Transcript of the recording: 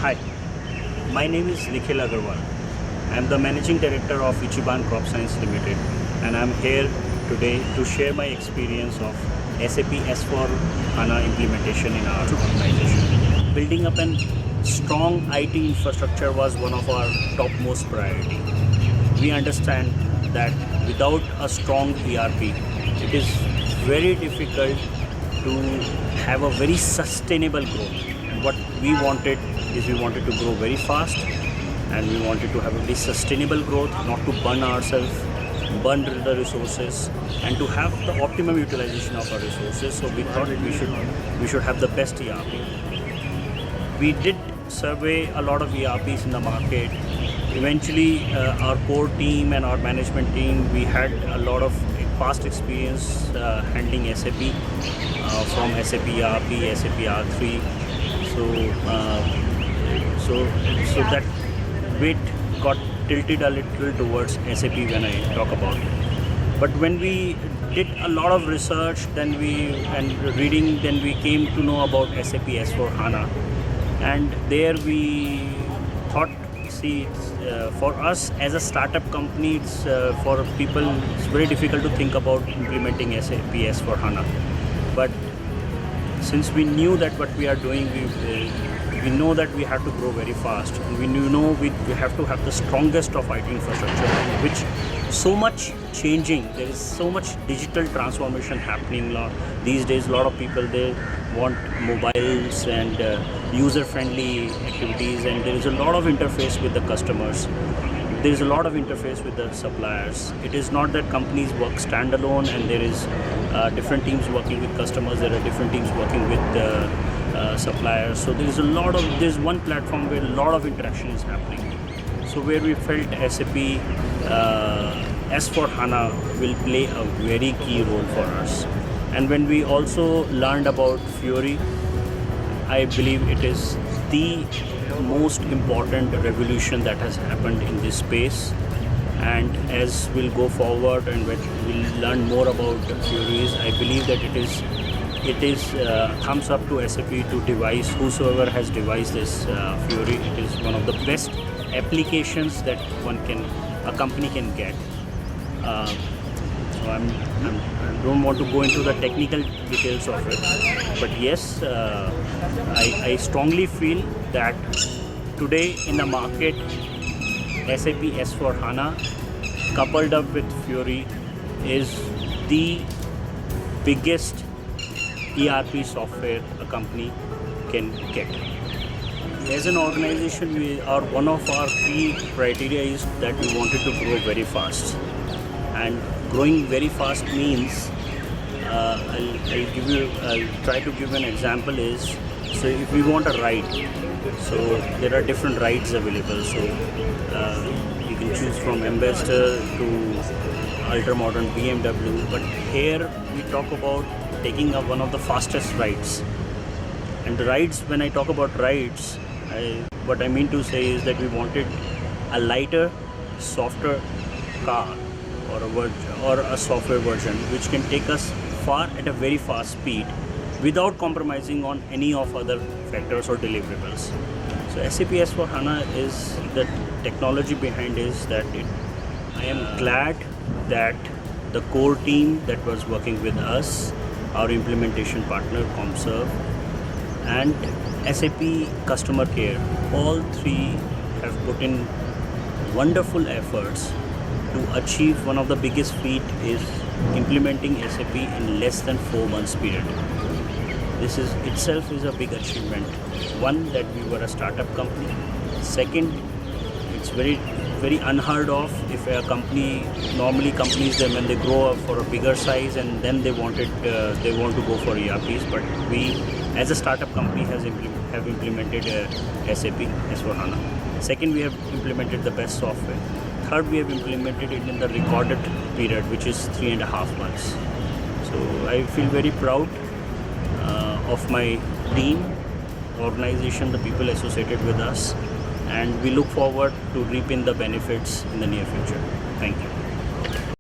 Hi, my name is Nikhil Agarwal. I am the Managing Director of Ichiban Crop Science Limited, and I am here today to share my experience of SAP S/4HANA implementation in our organization. Building up a strong IT infrastructure was one of our topmost priority. We understand that without a strong ERP, it is very difficult to have a very sustainable growth. And what we wanted is we wanted to grow very fast, and we wanted to have a very sustainable growth, not to burn ourselves, burn the resources, and to have the optimum utilization of our resources. So we thought we should have the best ERP. We did survey a lot of ERPs in the market. Eventually, our core team and our management team, we had a lot of past experience handling SAP from SAP ERP, SAP R3. So that weight got tilted a little towards SAP when I talk about it. But when we did a lot of research, then we came to know about SAP S/4HANA, and there we thought, for us as a startup company, for people it's very difficult to think about implementing SAP S/4HANA. But since we knew that what we are doing, we know that we have to grow very fast, and we have to have the strongest of IT infrastructure, which so much changing. There is so much digital transformation happening these days. A lot of people, they want mobiles and user-friendly activities, and there is a lot of interface with the customers. There is a lot of interface with the suppliers. It is not that companies work standalone and there is different teams working with customers. There are different teams working with suppliers. So there's one platform where a lot of interaction is happening. So where we felt SAP S/4HANA will play a very key role for us. And when we also learned about Fiori, I believe it is the most important revolution that has happened in this space. And as we'll go forward and we'll learn more about Fioris, I believe that it is thumbs up to SAP to devise, whosoever has devised this Fiori. It is one of the best applications that a company can get. So I don't want to go into the technical details of it, but yes, I strongly feel that today in the market, SAP S/4HANA coupled up with Fiori is the biggest ERP software a company can get. As an organization, one of our key criteria is that we wanted to grow very fast. And growing very fast means, I'll try to give an example is, so if we want a ride, so there are different rides available. So you can choose from Ambassador to ultra modern BMW. But here we talk about taking up one of the fastest rides. And the rides, when I talk about rides, what I mean to say is that we wanted a lighter, softer car or a software version which can take us far at a very fast speed without compromising on any of other factors or deliverables. So SAP S/4HANA is the technology behind is that I am glad that the core team that was working with us, our implementation partner ComServe, and SAP customer care, all three have put in wonderful efforts to achieve one of the biggest feat is implementing SAP in less than 4 months period. This is itself is a big achievement. One, that we were a startup company. Second, it's very unheard of if a company, normally companies, when they grow up for a bigger size and then they want to go for ERPs, but we as a startup company have implemented SAP S/4HANA. Second, we have implemented the best software. Third, we have implemented it in the recorded period, which is 3.5 months. So I feel very proud of my team, organization, the people associated with us, and we look forward to reaping the benefits in the near future. Thank you.